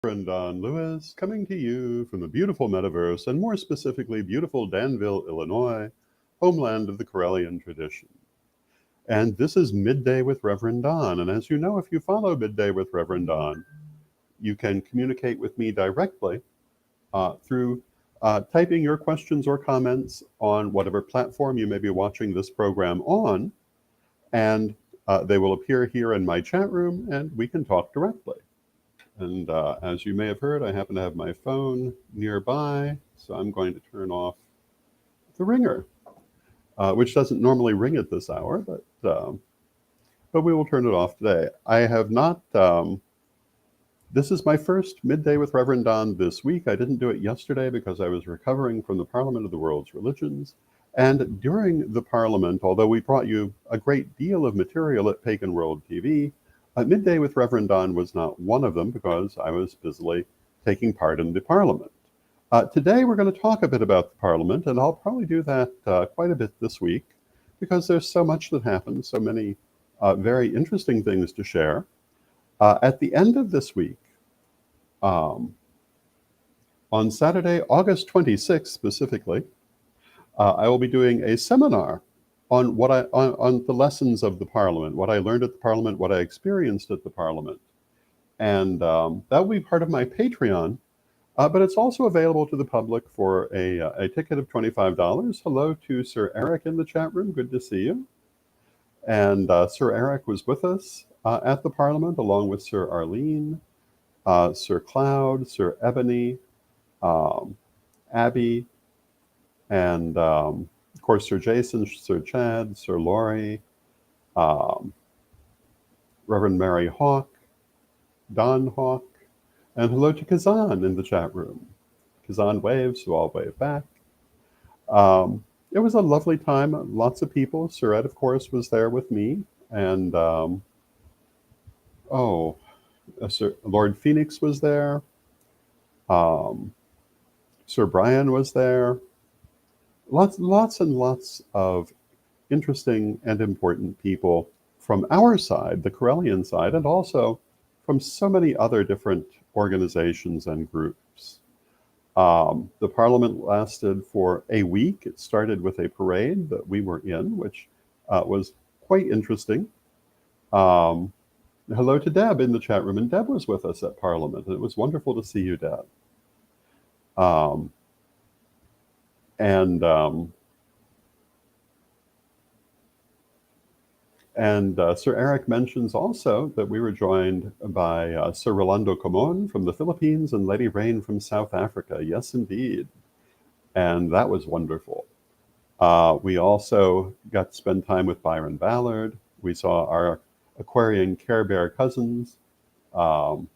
Reverend Don Lewis, coming to you from the beautiful metaverse, and more specifically, beautiful Danville, Illinois, homeland of the Corellian tradition. And this is Midday with Reverend Don. And as you know, if you follow Midday with Reverend Don, you can communicate with me directly through typing your questions or comments on whatever platform you may be watching this program on, and they will appear here in my chat room, and we can talk directly. And as you may have heard, I happen to have my phone nearby, so I'm going to turn off the ringer, which doesn't normally ring at this hour, but we will turn it off today. I have not. This is my first Midday with Reverend Don this week. I didn't do it yesterday because I was recovering from the Parliament of the World's Religions. And during the Parliament, although we brought you a great deal of material at Pagan World TV, Midday with Reverend Don was not one of them because I was busily taking part in the Parliament. Today we're going to talk a bit about the Parliament, and I'll probably do that quite a bit this week because there's so much that happened, so many very interesting things to share. At the end of this week, on Saturday, August 26th specifically, I will be doing a seminar on on the lessons of the Parliament, what I learned at the Parliament, what I experienced at the Parliament. And that will be part of my Patreon, but it's also available to the public for a ticket of $25. Hello to Sir Eric in the chat room. Good to see you. And Sir Eric was with us at the Parliament, along with Sir Arlene, Sir Cloud, Sir Ebony, Abby, and of course, Sir Jason, Sir Chad, Sir Laurie, Reverend Mary Hawk, Don Hawk, and hello to Kazan in the chat room. Kazan waves, so I'll wave back. It was a lovely time, lots of people. Sir Ed, of course, was there with me, and Sir Lord Phoenix was there. Sir Brian was there. Lots and lots of interesting and important people from our side, the Corellian side, and also from so many other different organizations and groups. The Parliament lasted for a week. It started with a parade that we were in, which was quite interesting. Hello to Deb in the chat room, and Deb was with us at Parliament, and it was wonderful to see you, Deb. Sir Eric mentions also that we were joined by Sir Rolando Comon from the Philippines and Lady Rain from South Africa. Yes, indeed. And that was wonderful. We also got to spend time with Byron Ballard. We saw our Aquarian Care Bear cousins. And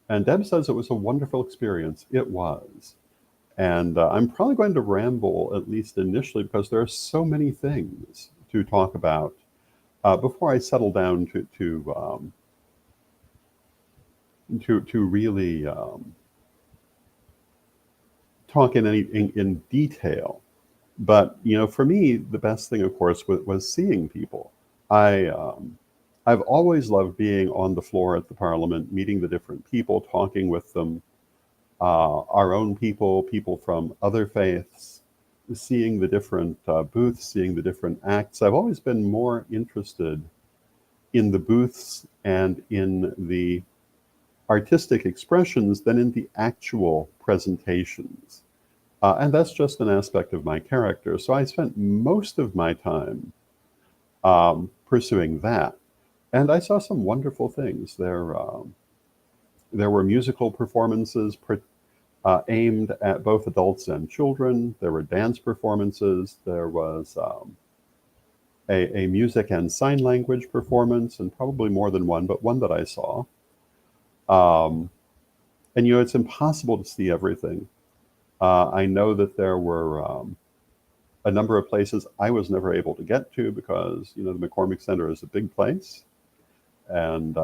Deb says it was a wonderful experience. It was. And I'm probably going to ramble, at least initially, because there are so many things to talk about before I settle down to really talk in detail. But for me, the best thing, of course, was seeing people. I've always loved being on the floor at the Parliament, meeting the different people, talking with them. Our own people from other faiths, seeing the different booths, seeing the different acts. I've always been more interested in the booths and in the artistic expressions than in the actual presentations. And that's just an aspect of my character. So I spent most of my time pursuing that. And I saw some wonderful things. There were musical performances aimed at both adults and children. There were dance performances. There was a music and sign language performance, and probably more than one, but one that I saw. And it's impossible to see everything. I know that there were a number of places I was never able to get to because the McCormick Center is a big place, and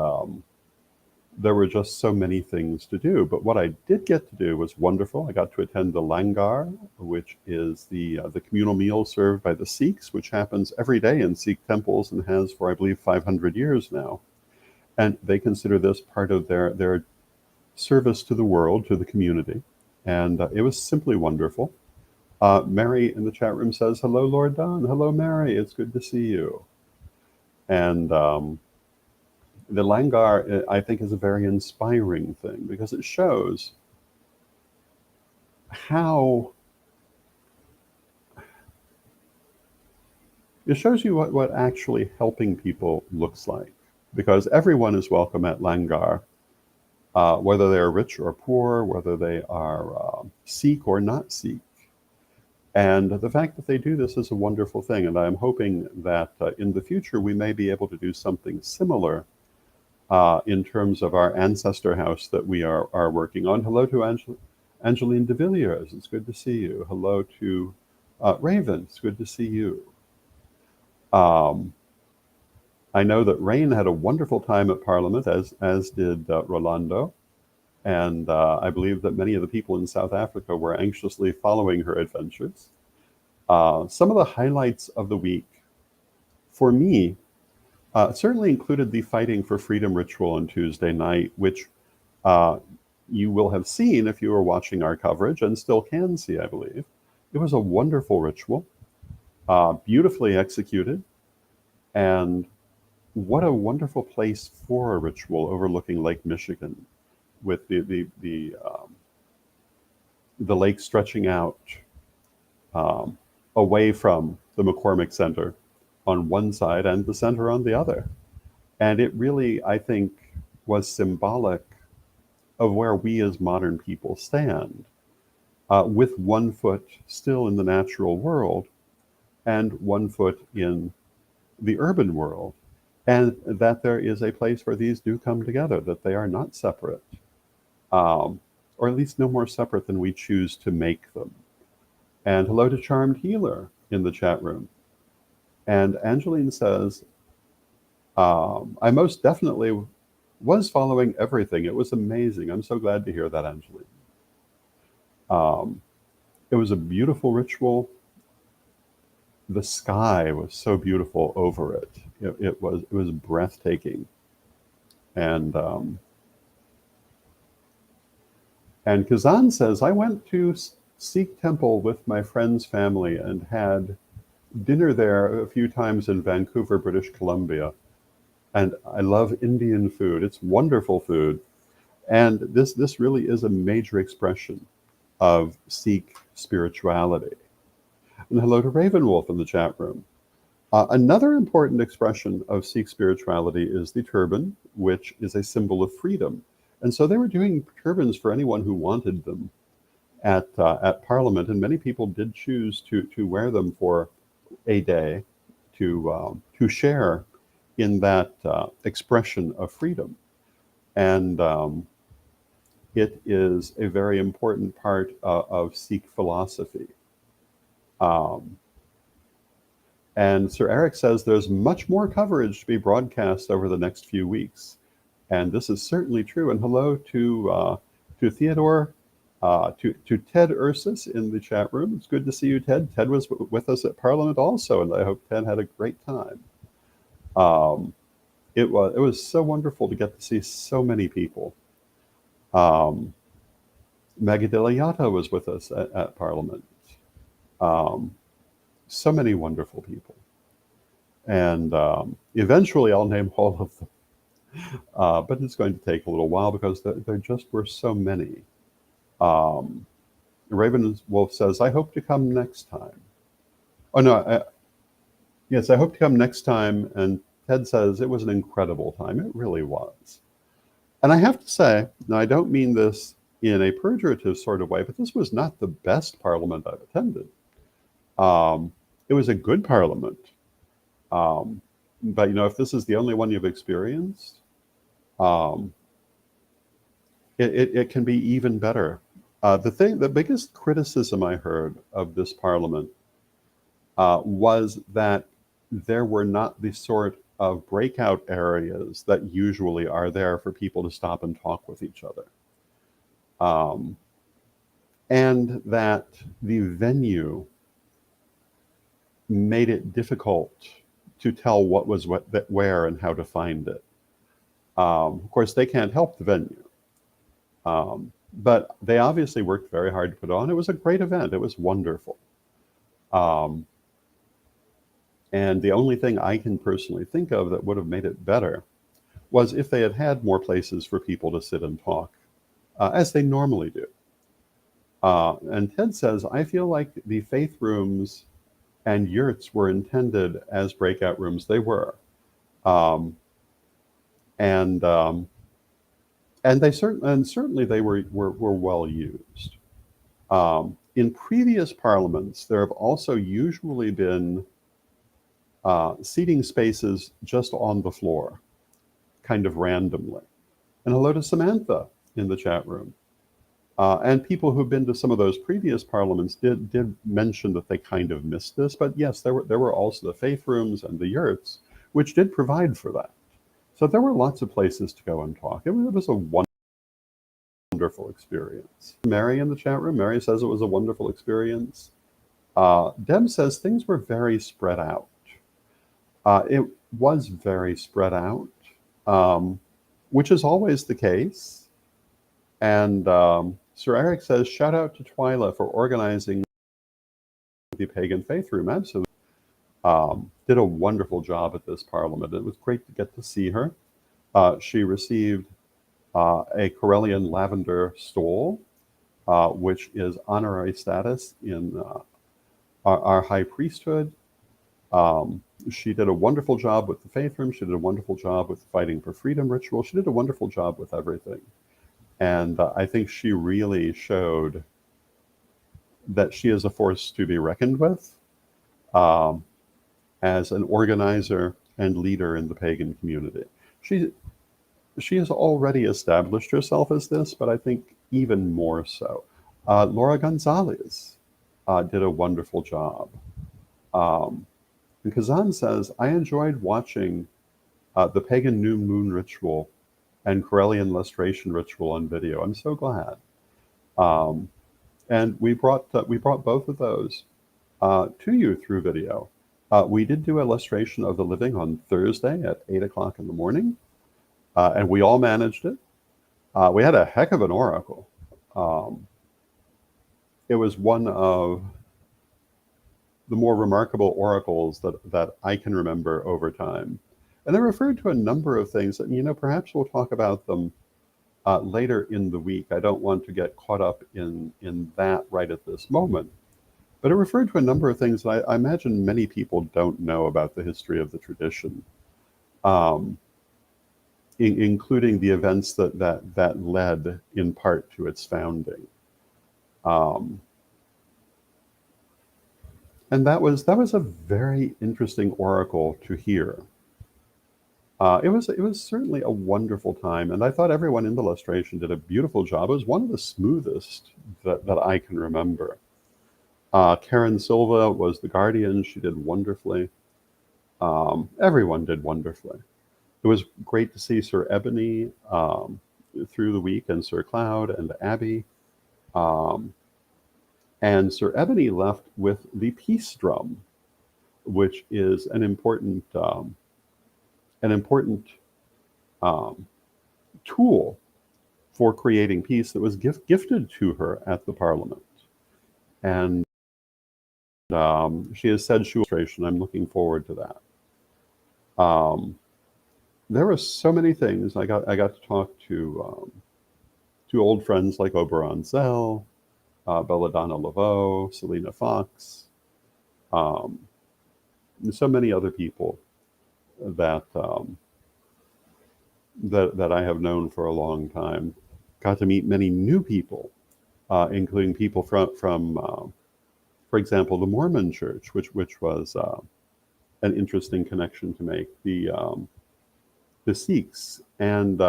there were just so many things to do. But what I did get to do was wonderful. I got to attend the Langar, which is the communal meal served by the Sikhs, which happens every day in Sikh temples and has for, I believe, 500 years now. And they consider this part of their service to the world, to the community. And it was simply wonderful. Mary in the chat room says, "Hello, Lord Don." Hello, Mary. It's good to see you. And the Langar, I think, is a very inspiring thing because it shows how it shows you what actually helping people looks like. Because everyone is welcome at Langar, whether they're rich or poor, whether they are Sikh or not Sikh. And the fact that they do this is a wonderful thing. And I'm hoping that in the future we may be able to do something similar in terms of our ancestor house that we are working on. Hello to Angeline de Villiers. It's good to see you. Hello to Raven. It's good to see you. I know that Rain had a wonderful time at Parliament, as did Rolando. And I believe that many of the people in South Africa were anxiously following her adventures. Some of the highlights of the week, for me, certainly included the Fighting for Freedom ritual on Tuesday night, which you will have seen if you were watching our coverage and still can see, I believe. It was a wonderful ritual, beautifully executed, and what a wonderful place for a ritual overlooking Lake Michigan, with the lake stretching out away from the McCormick Center on one side and the center on the other. And it really, I think, was symbolic of where we as modern people stand, with one foot still in the natural world and one foot in the urban world, and that there is a place where these do come together, that they are not separate, or at least no more separate than we choose to make them. And hello to Charmed Healer in the chat room. And Angeline says, I most definitely was following everything. It was amazing. I'm so glad to hear that, Angeline. It was a beautiful ritual. The sky was so beautiful over it. It was breathtaking. And Kazan says, I went to Sikh temple with my friend's family and had dinner there a few times in Vancouver, British Columbia. And I love Indian food. It's wonderful food. And this really is a major expression of Sikh spirituality. And hello to Ravenwolf in the chat room. Another important expression of Sikh spirituality is the turban, which is a symbol of freedom. And so they were doing turbans for anyone who wanted them at Parliament, and many people did choose to wear them for a day to share in that expression of freedom. And it is a very important part of Sikh philosophy. And Sir Eric says there's much more coverage to be broadcast over the next few weeks. And this is certainly true. And hello to Theodore, to Ted Ursus in the chat room. It's good to see you, Ted. Ted was with us at Parliament also, and I hope Ted had a great time. It was so wonderful to get to see so many people. Magadiliata was with us at Parliament. So many wonderful people. And eventually I'll name all of them. But it's going to take a little while because there just were so many. Raven Wolf says, I hope to come next time. Oh, no. Yes, I hope to come next time. And Ted says, it was an incredible time. It really was. And I have to say, now I don't mean this in a pejorative sort of way, but this was not the best Parliament I've attended. It was a good Parliament. But, if this is the only one you've experienced, it can be even better. The biggest criticism I heard of this Parliament was that there were not the sort of breakout areas that usually are there for people to stop and talk with each other. And that the venue made it difficult to tell what was where and how to find it. Of course, they can't help the venue. But they obviously worked very hard to put on. It was a great event. It was wonderful. Um, and the only thing I can personally think of that would have made it better was if they had had more places for people to sit and talk, as they normally do. And Ted says, I feel like the faith rooms and yurts were intended as breakout rooms. They were. Um, and certainly they were well used. In previous parliaments, there have also usually been seating spaces just on the floor, kind of randomly. And hello to Samantha in the chat room. And people who've been to some of those previous parliaments did mention that they kind of missed this. But yes, there were also the faith rooms and the yurts, which did provide for that. So there were lots of places to go and talk. It was a wonderful experience. Mary in the chat room, Mary says it was a wonderful experience. Deb says things were very spread out. It was very spread out, which is always the case. And Sir Eric says, shout out to Twyla for organizing the Pagan Faith Room. Absolutely. Did a wonderful job at this parliament. It was great to get to see her. She received a Corellian lavender stole, which is honorary status in our high priesthood. She did a wonderful job with the faith room. She did a wonderful job with the Fighting for Freedom ritual. She did a wonderful job with everything. And I think she really showed that she is a force to be reckoned with as an organizer and leader in the pagan community. She has already established herself as this, but I think even more so. Laura Gonzalez did a wonderful job. And Kazan says, I enjoyed watching the pagan new moon ritual and Corellian lustration ritual on video. I'm so glad. And we brought both of those to you through video. We did do a lustration of the living on Thursday at 8 o'clock in the morning, and we all managed it. We had a heck of an oracle. It was one of the more remarkable oracles that I can remember over time. And they referred to a number of things that, perhaps we'll talk about them later in the week. I don't want to get caught up in that right at this moment. But it referred to a number of things that I imagine many people don't know about the history of the tradition, including the events that led in part to its founding. And that was a very interesting oracle to hear. It was certainly a wonderful time, and I thought everyone in the lustration did a beautiful job. It was one of the smoothest that I can remember. Karen Silva was the guardian. She did wonderfully. Everyone did wonderfully. It was great to see Sir Ebony through the week, and Sir Cloud and Abby. And Sir Ebony left with the peace drum, which is an important tool for creating peace that was gifted to her at the Parliament. And she has said she will. I'm looking forward to that. There were so many things. I got to talk to old friends like Oberon Zell, Belladonna Laveau, Selena Fox, and so many other people that I have known for a long time. Got to meet many new people, including people from for example, the Mormon Church, which was an interesting connection to make. The Sikhs. And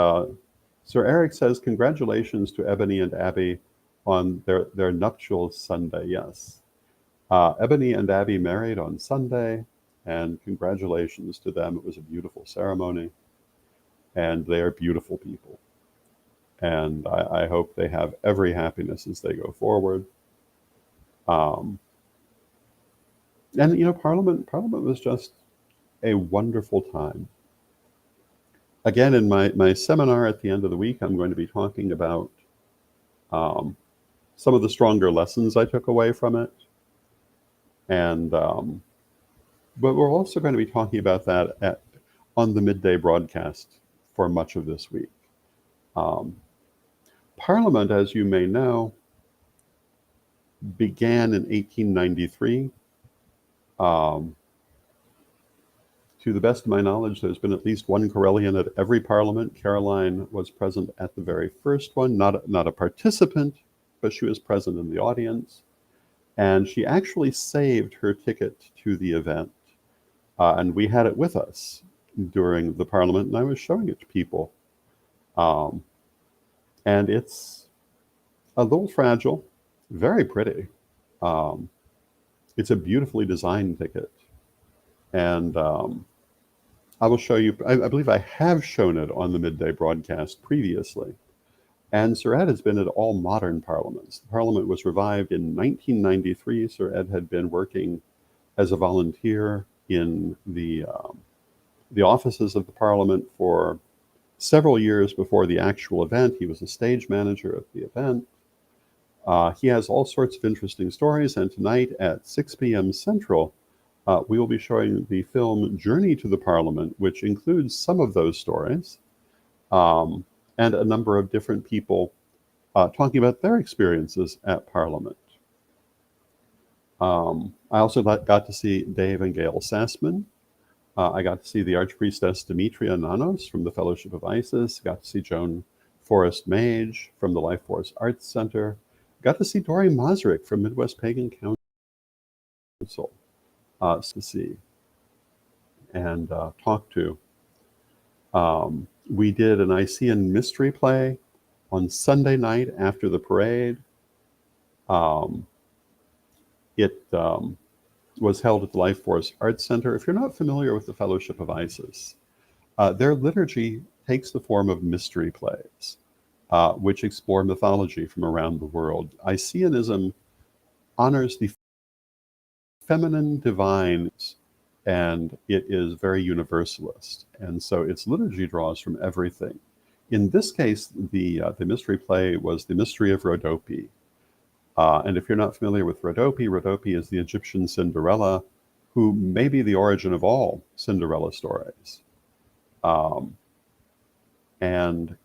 Sir Eric says, congratulations to Ebony and Abby on their nuptials Sunday. Yes. Ebony and Abby married on Sunday, and congratulations to them. It was a beautiful ceremony, and they are beautiful people. And I hope they have every happiness as they go forward. And Parliament was just a wonderful time. Again, in my seminar at the end of the week, I'm going to be talking about some of the stronger lessons I took away from it. And but we're also going to be talking about that on the midday broadcast for much of this week. Um, Parliament, as you may know, began in 1893. Um, to the best of my knowledge, there's been at least one Corellian at every Parliament. Caroline was present at the very first one, not a participant, but she was present in the audience. And she actually saved her ticket to the event. And we had it with us during the Parliament, and I was showing it to people. Um, and it's a little fragile, very pretty. Um, it's a beautifully designed ticket. And I will show you, I believe I have shown it on the midday broadcast previously. And Sir Ed has been at all modern parliaments. The Parliament was revived in 1993. Sir Ed had been working as a volunteer in the offices of the Parliament for several years before the actual event. He was a stage manager at the event. He has all sorts of interesting stories, and tonight at 6 p.m. Central, we will be showing the film Journey to the Parliament, which includes some of those stories, and a number of different people talking about their experiences at Parliament. I also got to see Dave and Gail Sassman. I got to see the Archpriestess Demetria Nanos from the Fellowship of Isis. Got to see Joan Forrest Mage from the Life Force Arts Center. Got to see Dory Mosrick from Midwest Pagan Council to see and talk to. We did a Nicene mystery play on Sunday night after the parade. It was held at the Life Force Arts Center. If you're not familiar with the Fellowship of Isis, their liturgy takes the form of mystery plays, which explore mythology from around the world. Iceanism honors the feminine divines, and it is very universalist. And so its liturgy draws from everything. In this case, the mystery play was The Mystery of Rhodope. And if you're not familiar with Rhodope, Rhodope is the Egyptian Cinderella, who may be the origin of all Cinderella stories. And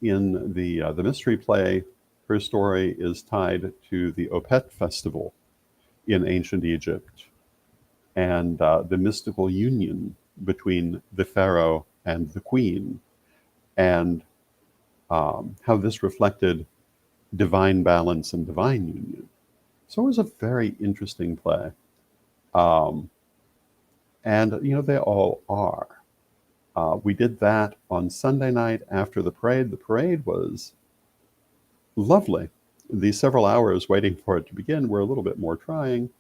in the mystery play, her story is tied to the Opet festival in ancient Egypt, and the mystical union between the pharaoh and the queen, and how this reflected divine balance and divine union. So it was a very interesting play. And, they all are. We did that on Sunday night after the parade. The parade was lovely. The several hours waiting for it to begin were a little bit more trying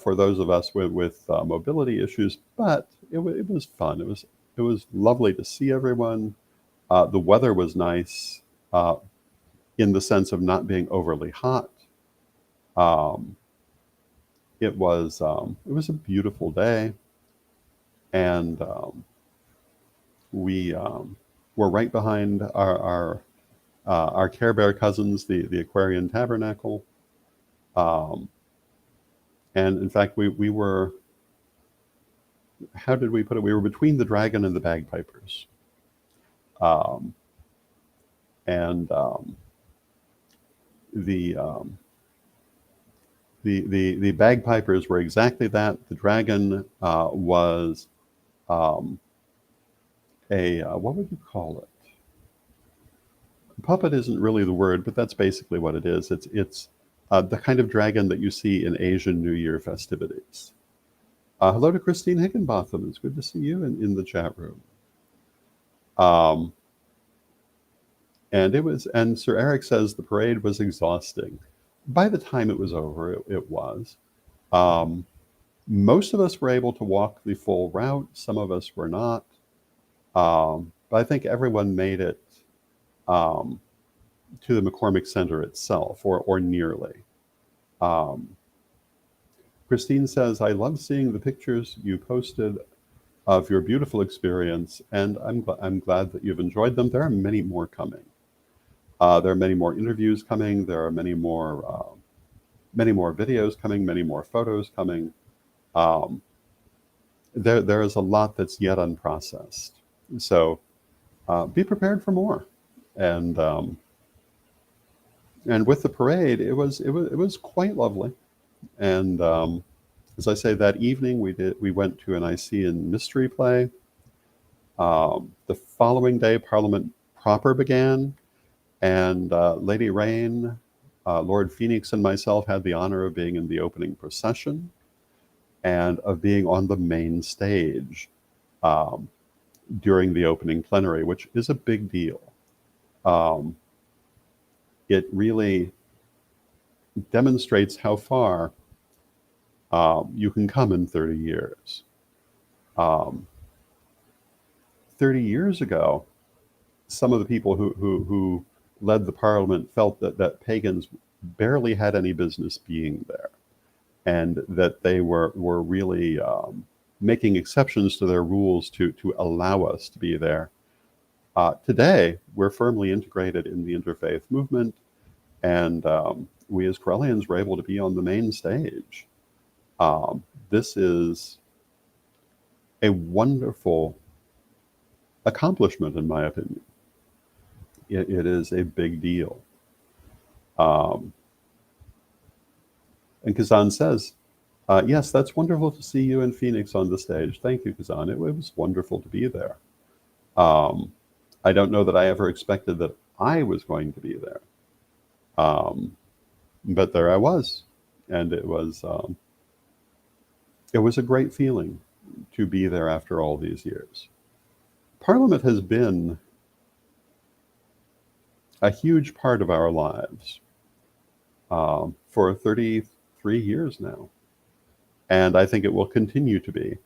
for those of us with mobility issues, but it was fun. It was lovely to see everyone. The weather was nice in the sense of not being overly hot. It was a beautiful day, and we were right behind our Care Bear cousins, the Aquarian Tabernacle. And in fact, we were, how did we put it? We were between the dragon and the bagpipers. And the bagpipers were exactly that. The dragon was what would you call it? Puppet isn't really the word, but that's basically what it is. It's the kind of dragon that you see in Asian New Year festivities. Hello to Christine Higginbotham. It's good to see you in the chat room. And Sir Eric says the parade was exhausting. By the time it was over, it was. Most of us were able to walk the full route. Some of us were not. But I think everyone made it to the McCormick Center itself, or nearly. Christine says, I love seeing the pictures you posted of your beautiful experience, and I'm glad that you've enjoyed them. There are many more coming. There are many more interviews coming. There are many more videos coming, many more photos coming. Um, there is a lot that's yet unprocessed. So be prepared for more. And and with the parade, it was quite lovely. And as I say, that evening we went to an Icenian mystery play. The following day, Parliament proper began, and Lady Rain, Lord Phoenix, and myself had the honor of being in the opening procession and of being on the main stage um, during the opening plenary, which is a big deal. Um, it really demonstrates how far you can come in 30 years. Um, 30 years ago, some of the people who led the parliament felt that pagans barely had any business being there, and that they were really making exceptions to their rules to allow us to be there. Today, we're firmly integrated in the interfaith movement, and we as Corellians were able to be on the main stage. This is a wonderful accomplishment, in my opinion. It is a big deal. Um, and Kazan says, yes, that's wonderful to see you and Phoenix on the stage. Thank you, Kazan. It was wonderful to be there. Um, I don't know that I ever expected that I was going to be there. Um, but there I was. And it was a great feeling to be there after all these years. Parliament has been a huge part of our lives for 33 years now. And I think it will continue to be.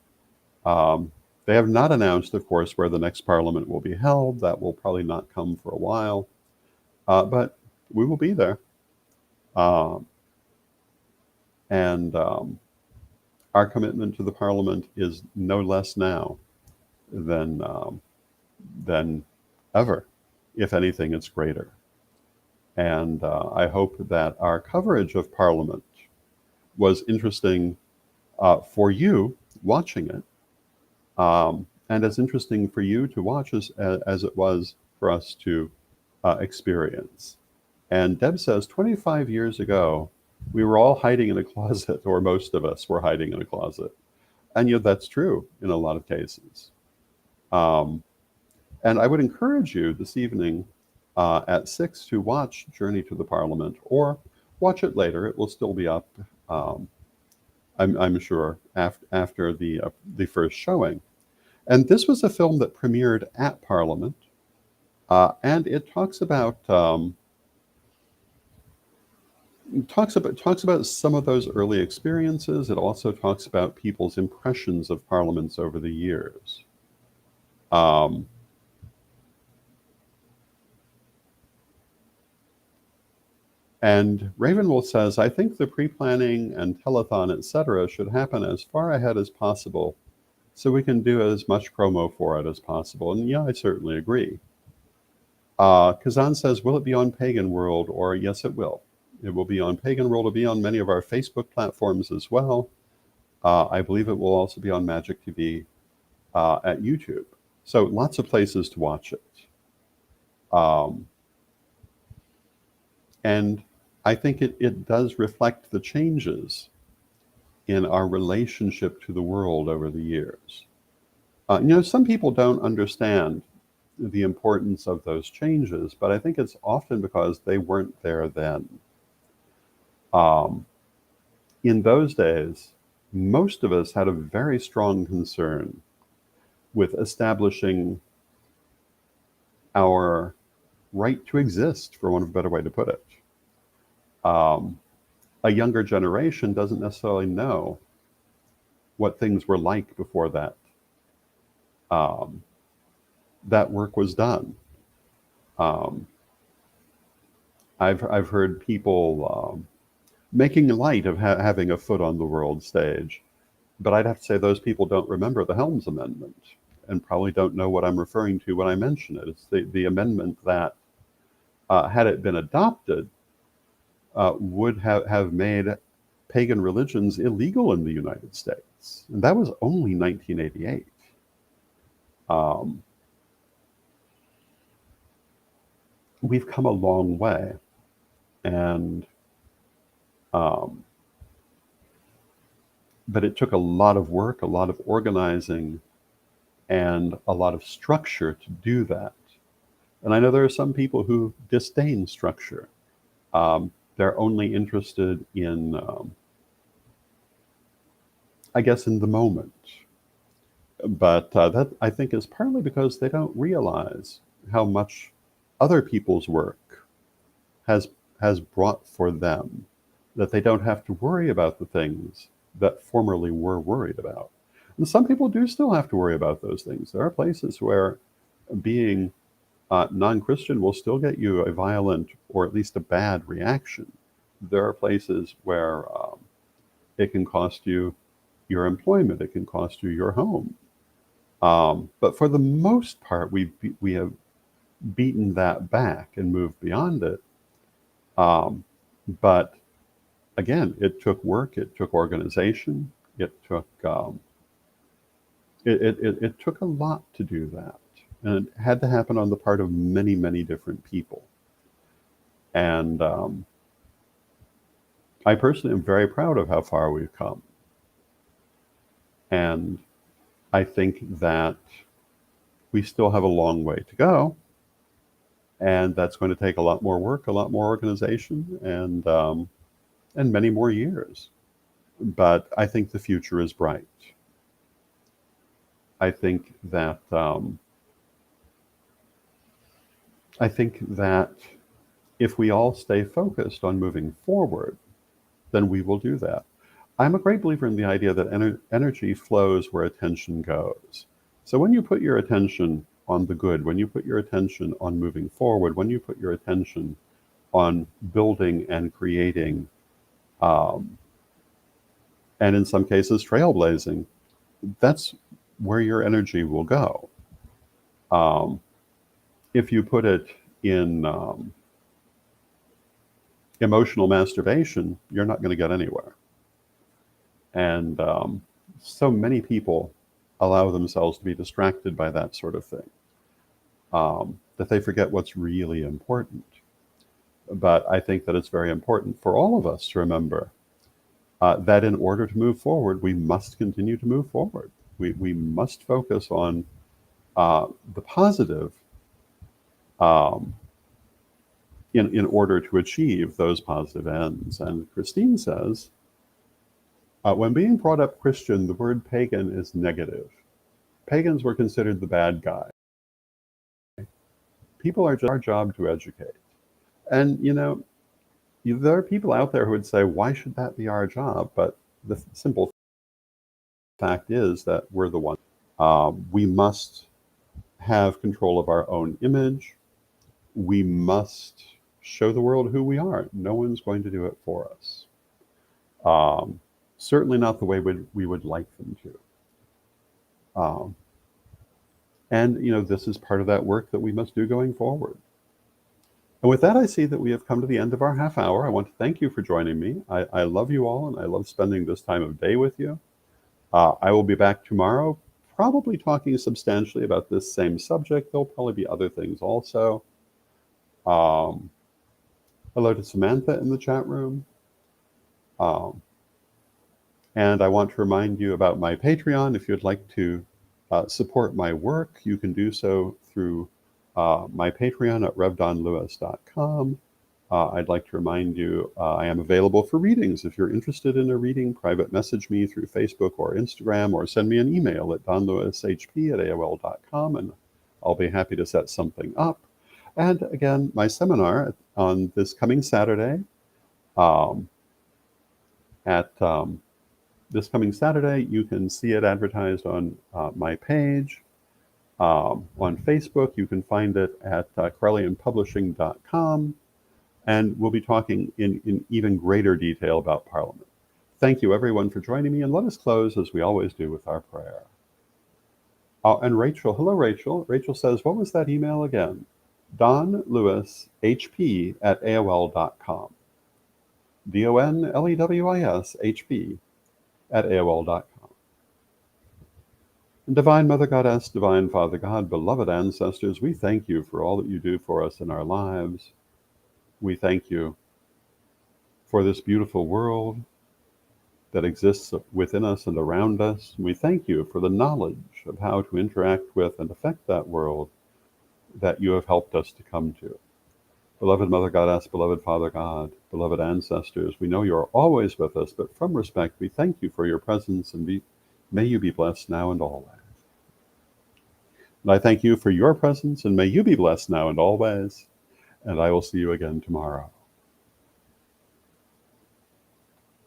They have not announced, of course, where the next parliament will be held. That will probably not come for a while. But we will be there. And our commitment to the parliament is no less now than ever. If anything, it's greater. And I hope that our coverage of Parliament was interesting for you watching it, and as interesting for you to watch as it was for us to experience. And Deb says, 25 years ago, we were all hiding in a closet, or most of us were hiding in a closet. And that's true in a lot of cases. And I would encourage you this evening at 6 to watch Journey to the Parliament, or watch it later. It will still be up, I'm sure, after the first showing. And this was a film that premiered at Parliament, and it talks about some of those early experiences. It also talks about people's impressions of parliaments over the years. And Ravenwolf says, I think the pre-planning and telethon, etc., should happen as far ahead as possible so we can do as much promo for it as possible. And yeah, I certainly agree. Kazan says, will it be on Pagan World? Or yes, it will. It will be on Pagan World. It'll be on many of our Facebook platforms as well. I believe it will also be on Magic TV at YouTube. So lots of places to watch it. And I think it does reflect the changes in our relationship to the world over the years. Some people don't understand the importance of those changes, but I think it's often because they weren't there then. In those days, most of us had a very strong concern with establishing our right to exist, for want of a better way to put it. A younger generation doesn't necessarily know what things were like before that work was done. I've heard people making light of having a foot on the world stage, but I'd have to say those people don't remember the Helms Amendment and probably don't know what I'm referring to when I mention it. It's the amendment that had it been adopted, would have made pagan religions illegal in the United States. And that was only 1988. Um, we've come a long way. And but it took a lot of work, a lot of organizing, and a lot of structure to do that. And I know there are some people who disdain structure. They're only interested in, I guess, in the moment. But that, I think, is partly because they don't realize how much other people's work has has brought for them, that they don't have to worry about the things that formerly were worried about. And some people do still have to worry about those things. There are places where being non-Christian will still get you a violent or at least a bad reaction. There are places where it can cost you your employment, it can cost you your home. But for the most part, we have beaten that back and moved beyond it. But again, it took work, it took organization, it took it took a lot to do that, and it had to happen on the part of many, many different people. And I personally am very proud of how far we've come. And I think that we still have a long way to go. And that's going to take a lot more work, a lot more organization, and many more years. But I think the future is bright. I think that if we all stay focused on moving forward, then we will do that. I'm a great believer in the idea that energy flows where attention goes. So when you put your attention on the good, when you put your attention on moving forward, when you put your attention on building and creating, um, and in some cases trailblazing, that's where your energy will go. Um, if you put it in emotional masturbation, you're not going to get anywhere. And so many people allow themselves to be distracted by that sort of thing, that they forget what's really important. But I think that it's very important for all of us to remember that in order to move forward, we must continue to move forward. We must focus on the positive, um, in order to achieve those positive ends. And Christine says, when being brought up Christian, the word pagan is negative. Pagans were considered the bad guy. People are just our job to educate. And, there are people out there who would say, why should that be our job? But the simple fact is that we're the ones. We must have control of our own image. We must show the world who we are. No one's going to do it for us. Certainly not the way we would like them to. And this is part of that work that we must do going forward. And with that, I see that we have come to the end of our half hour. I want to thank you for joining me. I love you all, and I love spending this time of day with you. I will be back tomorrow, probably talking substantially about this same subject. There'll probably be other things also. Hello to Samantha in the chat room. And I want to remind you about my Patreon. If you'd like to support my work, you can do so through my Patreon at revdonlewis.com. I'd like to remind you I am available for readings. If you're interested in a reading, private message me through Facebook or Instagram, or send me an email at donlewishp@aol.com, and I'll be happy to set something up. And again, my seminar on this coming Saturday, this coming Saturday, you can see it advertised on my page. On Facebook, you can find it at CarelianPublishing.com. And we'll be talking in even greater detail about Parliament. Thank you, everyone, for joining me. And let us close, as we always do, with our prayer. And Rachel, hello, Rachel. Rachel says, what was that email again? donlewishp@aol.com. donlewishp@aol.com. And Divine Mother Goddess, Divine Father God, beloved ancestors, we thank you for all that you do for us in our lives. We thank you for this beautiful world that exists within us and around us. We thank you for the knowledge of how to interact with and affect that world that you have helped us to come to. Beloved Mother Goddess, beloved Father God, beloved ancestors, we know you are always with us, but from respect, we thank you for your presence, and may you be blessed now and always. And I thank you for your presence, and may you be blessed now and always. And I will see you again tomorrow.